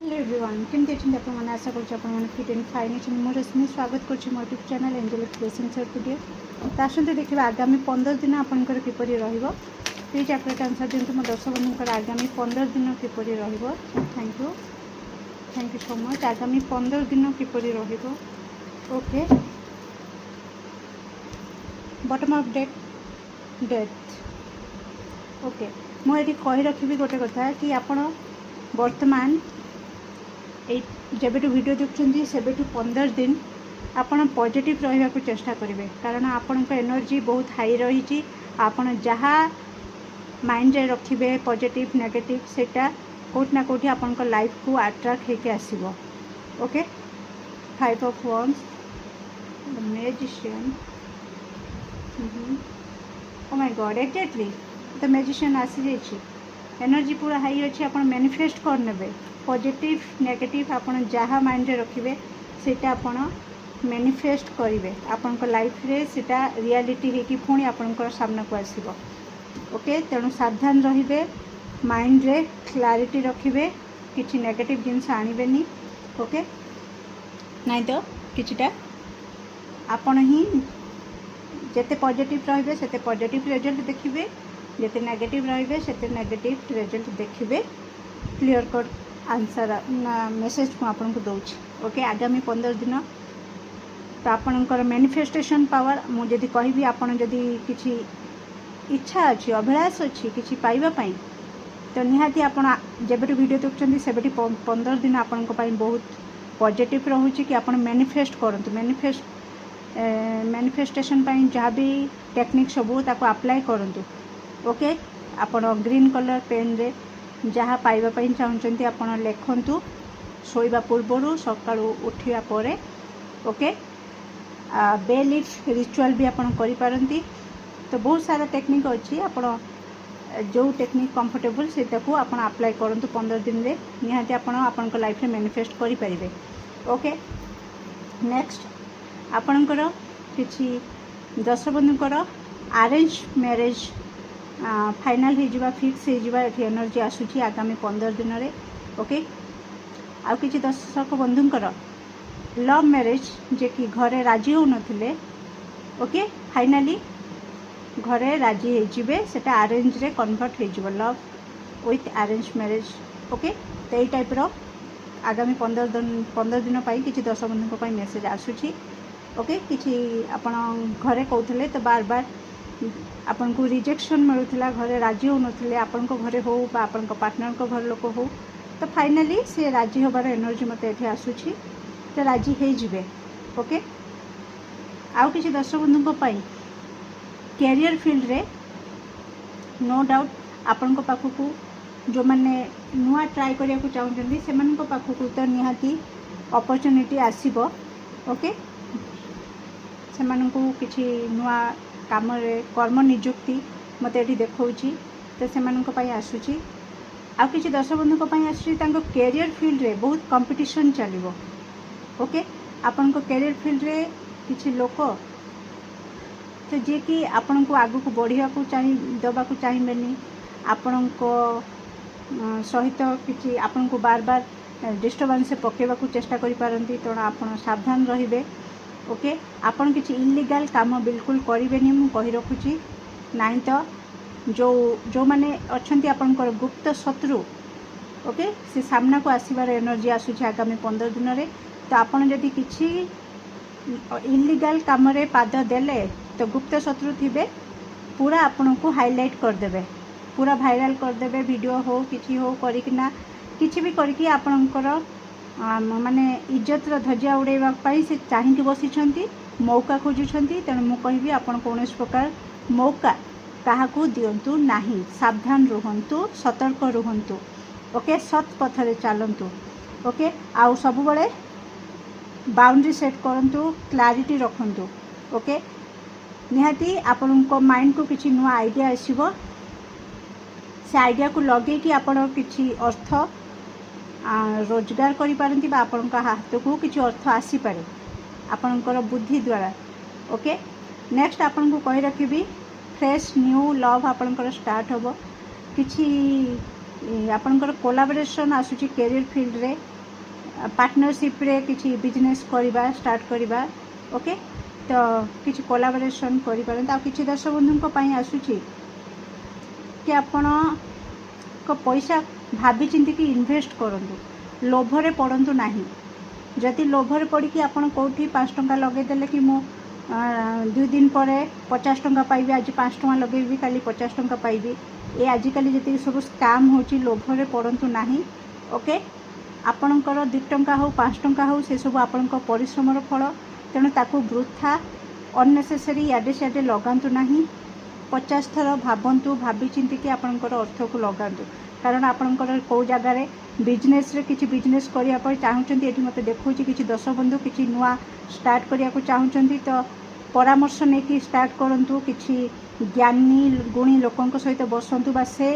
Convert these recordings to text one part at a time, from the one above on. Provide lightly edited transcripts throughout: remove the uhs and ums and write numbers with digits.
Hello everyone केमती अच्छे आप आशा कर फिट एंड फाइन अच्छे मुझे रश्मि स्वागत कर मो YouTube channel angelic blessing short video तो आसते देखिए आगामी 15 दिन आपंकर किपरि रहिबो प्लीज आप आंसर दिंतु मो दर्शक बंधुकर आगामी 15 दिन किपरि रहिबो थैंक यू सो मच आगामी 15 दिन किपरि रहिबो okay bottom of death okay मुझे कही रखी गोटे कथा कि आपण वर्तमान जब वीडियो देखुं से 15 दिन आपण पॉजिटिव रहा चेष्टा करेंगे कारण आपण एनर्जी बहुत हाई रही आपण जहाँ माइंड रे रखिए पॉजिटिव नेगेटिव सेटा कोट ना कोठी आपण लाइफ को अट्रैक्ट होके आसीबो okay 5 of wands the magician oh my god exactly the magician आसी जाइए एनर्जी पूरा हाई अच्छी आप मैनिफेस्ट करने पॉजिटिव नेगेटिव आपन जहाँ माइंड रे रखिए सेटा आपन मैनिफेस्ट करेंगे आपण लाइफ रे सेटा रियलिटी है कि पुणी आपण सामना को आसीबो ओके तेणु सावधान रहिबे माइंड रे क्लैरिटी रखिए किसी नेगेटिव जिनस आनिबेनी ओके नहीं तो किछिटा आपण ही जेते पॉजिटिव रहिबे सेते पॉजिटिव रिजल्ट देखिबे जेते नेगेटिव रहिबे सेते नेगेटिव रिजल्ट देखिबे क्लियर कट आंसर मेसेज को आपन को दउछि ओके आगामी 15 दिन तो आपणकर मैनिफेस्टेशन पावर मुझे कहबी आपन जदि किछि इच्छा अच्छी अभिलाष अच्छी किछि पाइबा पई तो निहाती आपन जेबेटू वीडियो देखुछंती सेबेटी 15 दिन आपन को पई बहुत पॉजिटिव रहउछि कि आपन मैनिफेस्ट करंतु मैनिफेस्टेशन पई जहाँ भी टेक्निक सब ताको अप्लाई करंतु ओके आपन ग्रीन कलर पेन रे जहाँ पाइबा पई चाहउछंती आपन लेखंतु सोइबा पूर्वरु सकाळु उठिया परे ओके बे लीफ रिचुअल भी आपन करि पारंती तो बहुत सारा टेक्निक अच्छी आपन जो टेक्निक कंफर्टेबल से ताको आपन अप्लाई करंतु 15 दिन रे निहाती आपन आपन को लाइफ रे मैनिफेस्ट करि परिबे ओके नेक्स्ट आपनकर किछि दर्शक बंधुकर अरेंज मैरिज फाइनल हो फिक्स हो एनर्जी आसूची आगामी 15 दिन रे ओके आउ किछि दर्शक बंधुंकर लव मैरिज जे कि घरे राजी हो नथिले ओके फाइनली घरे राजी हो जिवे सेटा अरेंज रे कन्वर्ट हो जिवो love with arrange marriage okay तो यही टाइप रो आगामी 15 दिन पाई किछि दर्शक बंधुंक पाई मेसेज आसूची ओके किछि आपण घरे कहउथले तो बार बार आपन को रिजेक्शन मिलूला घरे राजी हो नथिले आपन को घरे हो बा आपन को पार्टनर को घर लोक हो तो फाइनली से राजी होबार एनर्जी मते एठी आसूची तो राजी हे जिवे ओके आउ किछि दर्शक बंधुक पाई कैरियर फील्ड रे नो डाउट आपन को पाखु को जो माने नुआ ट्राई करिया को चाहउछन्ती सेमान को पाखु को तो निहाती अपॉर्चुनिटी आसीबो ओके सेमान को किछि नुआ काम रे कर्म नियुक्ति मत ये देखा तो से आसूची आ कि दर्शक बंधु आसूची कैरियर फील्ड रे बहुत कंपटीशन चलो ओके आपण को कैरियर फील्ड रे किछि लोक तो जे कि आपण को आगु को बढ़िया को दबा को चाहिए आपण को सहित किछि आपण को बार बार डिस्टर्बेंस से पकेबा को चेष्टा करि पारंती तो आपण सावधान रहिबे ओके आपण किछि इलीगल काम बिल्कुल करेंगे मु कही रखुची नहीं तो जो माने अच्छंती आपनकर गुप्त शत्रु ओके से सामना को आसीबार एनर्जी आसूची आगामी 15 दिन रे तो आपण जदि किछि इलीगल काम रे पाद देले तो गुप्त शत्रु थिबे पूरा आपण को हाईलाइट कर देबे पूरा वायरल कर देबे वीडियो हो किछि हो करिकना किछि भी करिकि आपनकर माने इज्जतर ध्वजा उड़ाइबा पाई से चाहिए बसी मौका खोजुंट तेणु मु कहबी आपण कौन प्रकार मौका काहाकू दिंतु नहीं सावधान रुहंतु सतर्क रुहंतु ओके सत पथरे चलंतु ओके आउ सब बड़े बाउंड्री सेट करंतु क्लैरिटी रखंतु ओके निहाती आपण को माइंड को किछि नुआ आइडिया आसीबो से आइडिया को लगे कि आपण किछि अर्थ रोजगार करि पारंती बा आपन का हाथ को किछि अर्थ आसी पारे आपनकर बुद्धि द्वारा ओके नेक्स्ट आपन को कहि रखिबी फ्रेश न्यू लव आपनकर स्टार्ट होबो किछि आपनकर कोलाबोरेशन आसुची कैरियर फील्ड रे पार्टनरशिप रे किसी बिजनेस करवा स्टार्ट करवा ओके तो किसी कोलाबोरेशन करि परंत आ किसी दर्शक बंधु को आसूची कि आपण को पैसा भाभी चिंती कि इन्वेस्ट करंतु लोभरे पड़ंतु नाही जदि लोभरे पड़ी कि आपण कोठी 5 टंका लगे देले कि मो 2 दिन पर 50 टंका पाइबे आज 5 टंका लगेबी काली 50 टंका पाइबे ए आजिकल जति सब स्कैम होची लोभरे पड़ंतु नाही ओके आपणकर 2 टंका हो 5 टंका हो से सब आपणक परिश्रमर फल तेणु ताकू वृथा अननेसेसरी याडे सियाडे लगातु नाही 50 थर भावंतु भाभी चिंती कि आपणकर अर्थ को लगातु कारण आपणकर को जगार बिजनेस रे किसी बिजनेस करिया पर चाहूचंती एठी मते देखौची किसी दर्शक बंधु किसी नुआ स्टार्ट करिया को चाहूचंती तो परामर्श ने कि स्टार्ट करंतु किसी ज्ञानी गुणी लोकंक सहित बसंतु बा से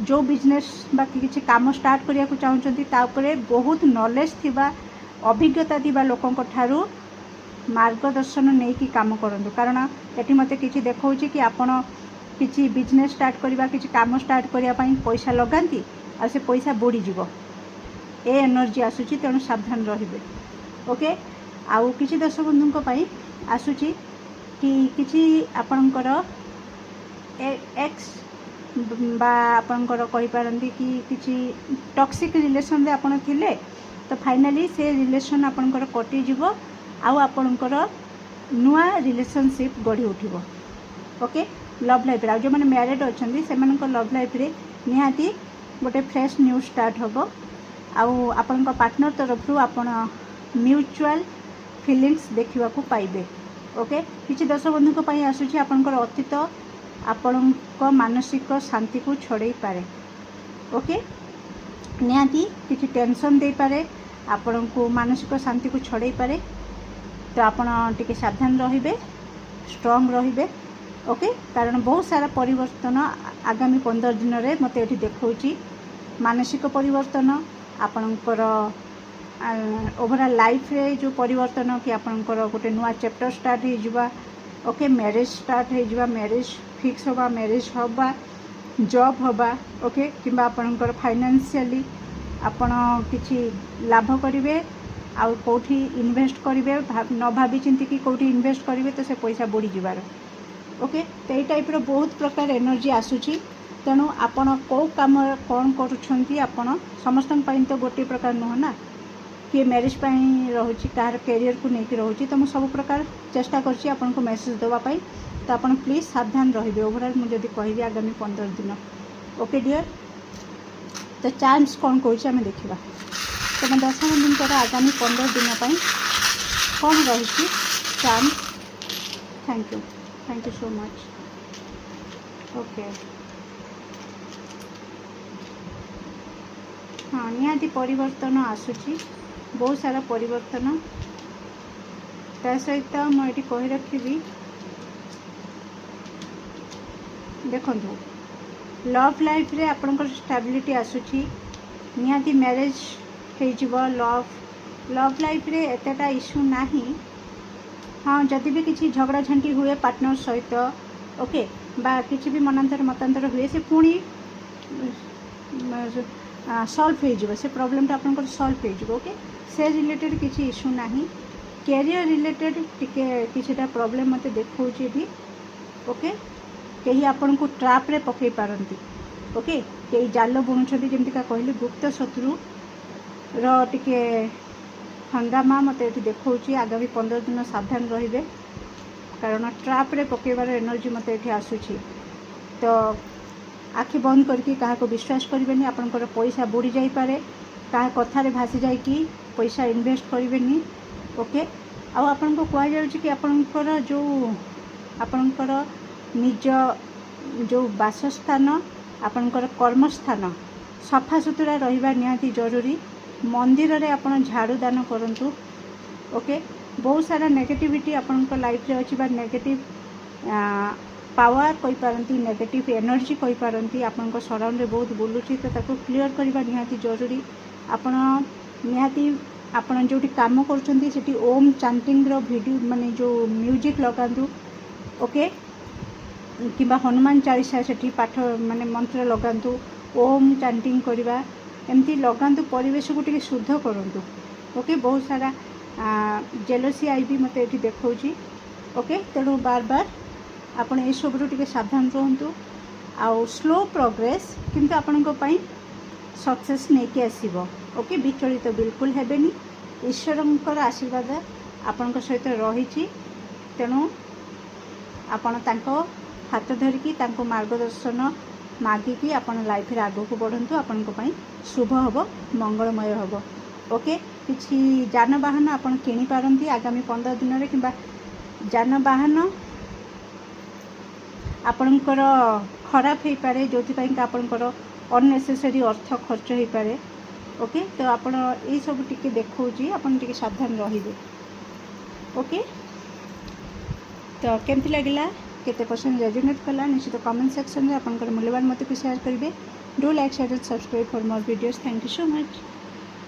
जो बिजनेस बा किसी काम स्टार्ट करिया को चाहूचंती ता ऊपर बहुत नॉलेज थिबा अभिज्ञता थिबा लोकंक ठारू मार्गदर्शन नहीं कि काम करंतु कारण एठी मते किसी देखौची कि आपण किसी बिजनेस स्टार्ट करबा किसी काम स्टार्ट करिया पई पैसा लगांती आ से पैसा बुड़ी जीवो ए एनर्जी आसुची तेणु सावधान रहिबे ओके आउ किसी दर्शक बंधुक पई आसुची कि किसी आपणकर एक्स बा आपणकर कहि पारंती कि किसी टॉक्सिक रिलेशन रे आपण थिले तो फाइनली से रिलेशन आपणकर कटि जीवो आउ आपणकर नुआ रिलेशनशिप गढ़ी उठिबो ओके लव लाइफ रे जो माने मैरिड अछंती सेमानक लव लाइफ रे निहाती गोटे फ्रेश न्यूज स्टार्ट होबो आउ आपणक पार्टनर तरफ आपण म्यूचुअल फीलिंग्स देखिवा को पाइबे ओके किछि दर्शक बंधु को पई आसुची आपणकर अतीत आपणक मानसिक शांति को छड़े पारे ओके निहाती किछि टेंशन दे पारे आपण को मानसिक शांति को छड़े पारे तो आपण टिके सावधान रहिबे स्ट्रांग रहिबे ओके कारण बहुत सारा परिवर्तन आगामी 15 दिन रे मते एठी देखौची मानसिक परिवर्तन आपणकर ओवरऑल लाइफ रे जो परिवर्तन कि आपणकर गोटे नुआ चैप्टर स्टार्ट हो जिबा ओके मैरिज स्टार्ट हो जिबा मैरिज फिक्स होबा मैरिज होबा जॉब होबा ओके किबा आपणकर फाइनेंशियली आपण किछि लाभ करिवे आउ कोठी इन्वेस्ट करिवे न भाबी चिंती कि कोठी इन्वेस्ट करिवे तो से पैसा बुड़ी जिबार ओके तो यही टाइप रो बहुत प्रकार एनर्जी आसुची तेणु आपण को काम कौन करुछंती आपण समस्तन पई तो गोटे प्रकार नुह ना कि मैरिज पई रहउची कार कैरियर को नेकी रहउची तो मु सब प्रकार चेष्टा करची आपण को मैसेज देवा पई तो आपण प्लीज सावधान रहिबे ओवरऑल मु जदी कहिबी आगामी 15 दिन ओके डियर तो चांस कौन कहूँ आम देखा तो मैं दर्शक बंधुंकर आगामी 15 दिन पर कौन रही chance thank you so much okay हाँ निहाती परिवर्तन आसूची बहुत सारा परिवर्तन ता सहित मुझे कही रखी देखु लव लाइफ रे आपनकर स्टेबिलिटी आसूची निहाती मैरिज हो लव लाइफ रे एतेटा इश्यू नाही हाँ जदि भी किसी झगड़ा झंटी हुए पार्टनर सहित ओके बा किसी भी मनांतर मतांतर हुए से पुणी सॉल्व हो से प्रॉब्लम आपनकर सॉल्व हो ओके से रिलेटेड किसी इश्यू नाही कैरियर रिलेटेड टिके किछिटा प्रॉब्लम मते देखौची ओके कहीं आपन को ट्राप रे पकई पारंती ओके कई जाल बुणुछंती जेमती का कहली गुप्त शत्रु रो टिके हंगामा मते एठी देखौची आगामी 15 दिन सावधान रहिबे कारण ट्राप रे पकेबार एनर्जी मते एठी आसुची तो आखि बंद करके कहा को विश्वास करिवेनी आपनकर पैसा बुड़ी जाई पारे कहा कथा रे भासी जाई कि पैसा इन्वेस्ट करिवेनी ओके आ आपन को कहा जाउची कि आपनकर जो आपनकर निज जो बासस्थान आपनकर कर्मस्थान सफा सुतरा रहिबा निहाती जरूरी मंदिर रे आपन झाड़ू दान करंतु ओके बहुत सारा नेगेटिविटी आपनकर लाइफ रे अछि बा नेगेटिव पावर कहि पारंती नेगेटिव एनर्जी कहि पारंती आपनकर सराउंड रे बहुत बुलुची तो ताको क्लियर करबा निहाती जरूरी आपन निहाती आपन जोटी काम करछंती सेठी ओम चांटिंग रो वीडियो माने जो म्यूजिक लगांतु ओके किबा हनुमान चालीसा सेठी पाठ माने मंत्र लगांतु ओम चांटिंग करबा एमती लगातु परिवेश को टिके शुद्ध करूँ ओके बहुत सारा जेलसी आई भी मत ये देखा ओके तेणु बार बार आपड़ ये सब टे सावधान रुहतु आउ स्लो प्रोग्रेस किंतु आपण सक्सेस नहीं कि आसब ओके विचलित तो बिल्कुल हेबेनी ईश्वर आशीर्वाद आपण सहित रही तेणु आपण हाथ धरिकी मार्गदर्शन मागिकी आपण लाइफ रे आगो को बढ़ंतु आपण शुभ हम मंगलमय हम ओके किछि जानवाहन आपण किनि पारंती आगामी 15 दिन रे किंबा जानवाहन आपणकर खराब हो पारे जो आपणकर अननेसेसरी अर्थ खर्च हो पारे ओके तो आपण ये सब टिके देखौची आपण टिके सावधान रहिबे ओके तो केमती लगिला केते परसेंट रेजोनेट कला निश्चित कमेंट सेक्शन में आपनकर मूल्यवान मत को शेयर करेंगे do like share and subscribe for more videos thank you so much.